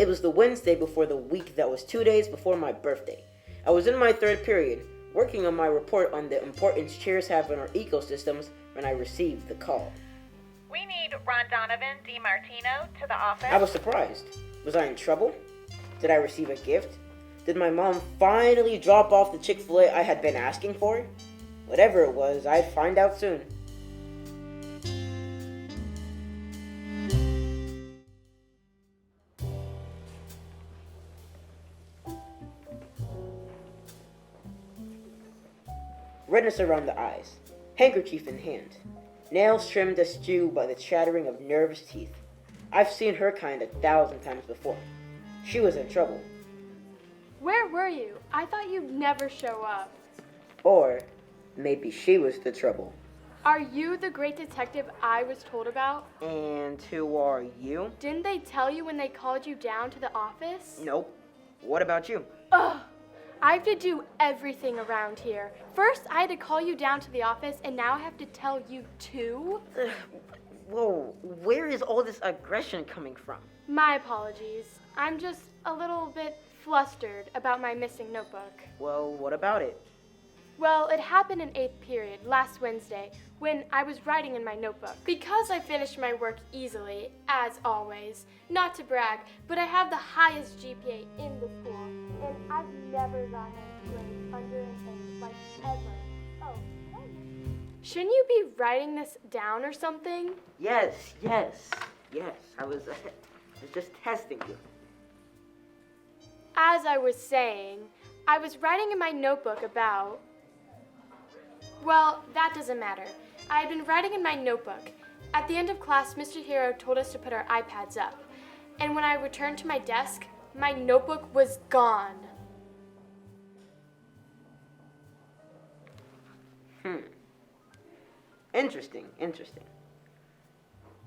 It was the Wednesday before the week that was 2 days before my birthday. I was in my third period, working on my report on the importance chairs have in our ecosystems when I received the call. We need Rondonavon DiMartino to the office. I was surprised. Was I in trouble? Did I receive a gift? Did my mom finally drop off the Chick-fil-A I had been asking for? Whatever it was, I'd find out soon. Redness around the eyes, handkerchief in hand, nails trimmed askew by the chattering of nervous teeth. I've seen her kind 1,000 times before. She was in trouble. Where were you? I thought you'd never show up. Or maybe she was the trouble. Are you the great detective I was told about? And who are you? Didn't they tell you when they called you down to the office? Nope. What about you? Ugh! I have to do everything around here. First, I had to call you down to the office, and now I have to tell you too? Whoa, where is all this aggression coming from? My apologies. I'm just a little bit flustered about my missing notebook. Well, what about it? Well, it happened in 8th period, last Wednesday, when I was writing in my notebook. Because I finished my work easily, as always, not to brag, but I have the highest GPA in the school, and I've never gotten a grade under an A, like ever. Oh, shouldn't you be writing this down or something? Yes. I was just testing you. As I was saying, I was writing in my notebook about... Well, that doesn't matter. I had been writing in my notebook. At the end of class, Mr. Hero told us to put our iPads up. And when I returned to my desk, my notebook was gone. Interesting.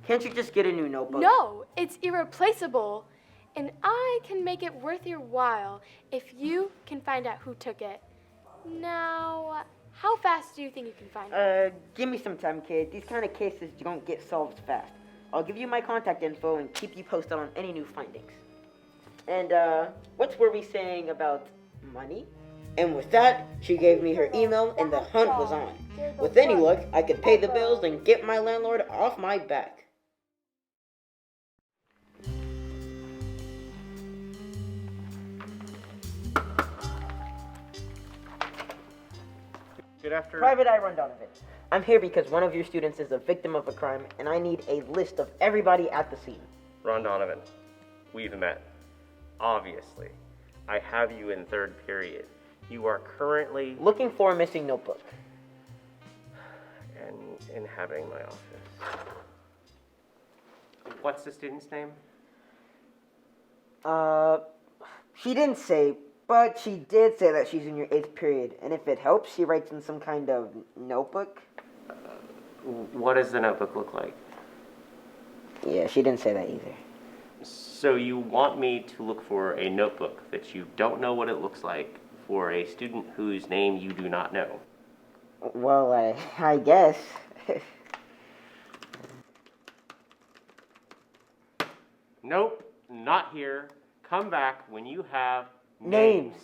Can't you just get a new notebook? No, it's irreplaceable. And I can make it worth your while if you can find out who took it. Now, how fast do you think you can find it? Give me some time, kid. These kind of cases don't get solved fast. I'll give you my contact info and keep you posted on any new findings. And, what were we saying about money? And with that, she gave me her email and the hunt was on. With any luck, I could pay the bills and get my landlord off my back. Good afternoon. Private Eye Rondonavon. I'm here because one of your students is a victim of a crime, and I need a list of everybody at the scene. Rondonavon, we've met. Obviously, I have you in third period. You are currently Looking for a missing notebook. and inhabiting my office. What's the student's name? She didn't say, but she did say that she's in your 8th period, and if it helps, she writes in some kind of notebook. What does the notebook look like? Yeah, she didn't say that either. So you want me to look for a notebook that you don't know what it looks like for a student whose name you do not know? Well, I guess. Nope, not here. Come back when you have Names.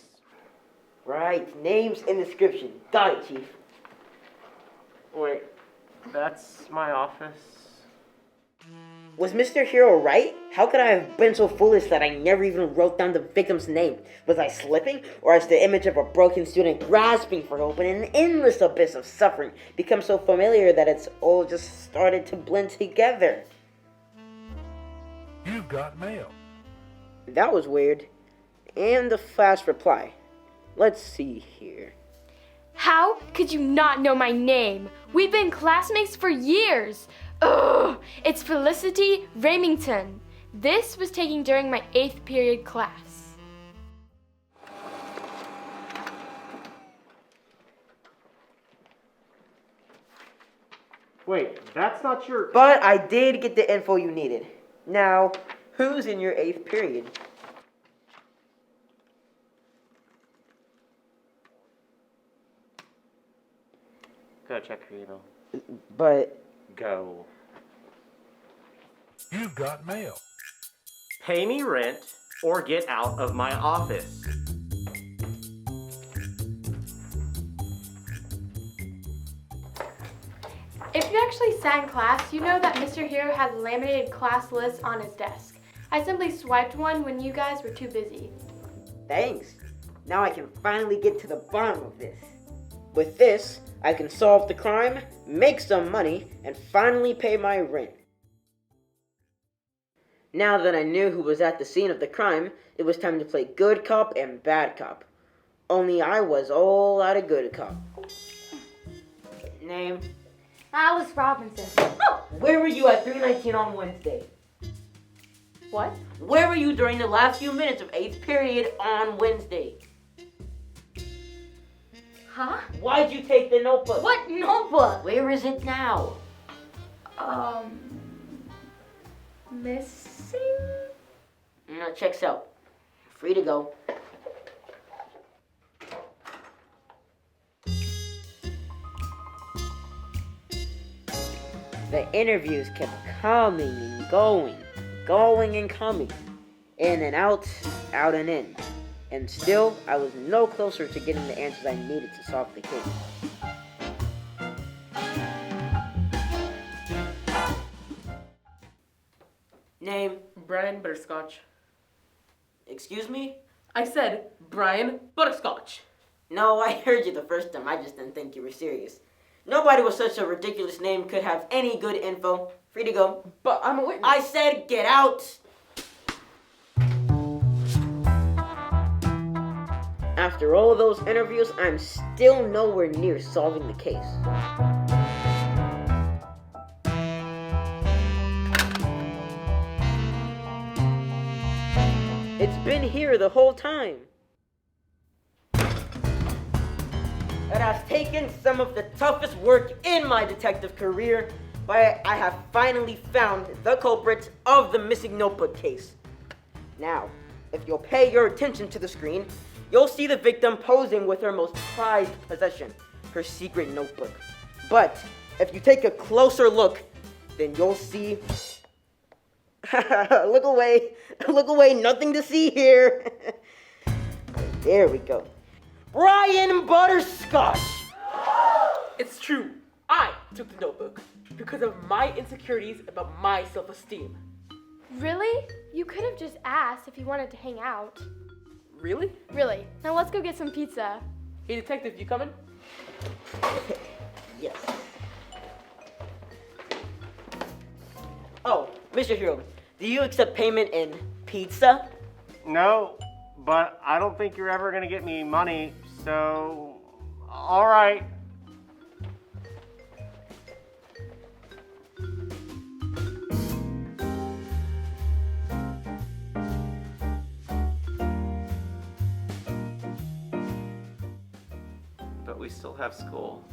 Right, names and description. Got it, Chief. Wait, that's my office. Was Mr. Hero right? How could I have been so foolish that I never even wrote down the victim's name? Was I slipping? Or has the image of a broken student grasping for hope in an endless abyss of suffering become so familiar that it's all just started to blend together? You've got mail. That was weird. And the fast reply. Let's see here. How could you not know my name? We've been classmates for years. Ugh! It's Felicity Remington. This was taken during my 8th period class. Wait, that's not your... But I did get the info you needed. Now, who's in your 8th period? Go check your email. But Go. You've got mail. Pay me rent, or get out of my office. If you actually sat in class, you know that Mr. Hero had laminated class lists on his desk. I simply swiped one when you guys were too busy. Thanks. Now I can finally get to the bottom of this. With this, I can solve the crime, make some money, and finally pay my rent. Now that I knew who was at the scene of the crime, it was time to play good cop and bad cop. Only I was all out of good cop. Name? Alice Robinson. Where were you at 3:19 on Wednesday? What? Where were you during the last few minutes of 8th period on Wednesday? Huh? Why'd you take the notebook? What notebook? Where is it now? Missing? No, checks out. Free to go. The interviews kept coming and going and coming. In and out and in. And still, I was no closer to getting the answers I needed to solve the case. Name? Brian Butterscotch. Excuse me? I said Brian Butterscotch. No, I heard you the first time. I just didn't think you were serious. Nobody with such a ridiculous name could have any good info. Free to go. But I'm a witness. I said get out! After all of those interviews, I'm still nowhere near solving the case. It's been here the whole time. And I've taken some of the toughest work in my detective career, but I have finally found the culprit of the missing notebook case. Now, if you'll pay your attention to the screen, you'll see the victim posing with her most prized possession, her secret notebook. But if you take a closer look, then you'll see... Look away, nothing to see here. There we go. Brian Butterscotch! It's true. I took the notebook because of my insecurities about my self-esteem. Really? You could have just asked if you wanted to hang out. Really? Really. Now let's go get some pizza. Hey, detective, you coming? Yes. Oh, Mr. Hero, do you accept payment in pizza? No, but I don't think you're ever gonna get me money, so all right. But we still have school.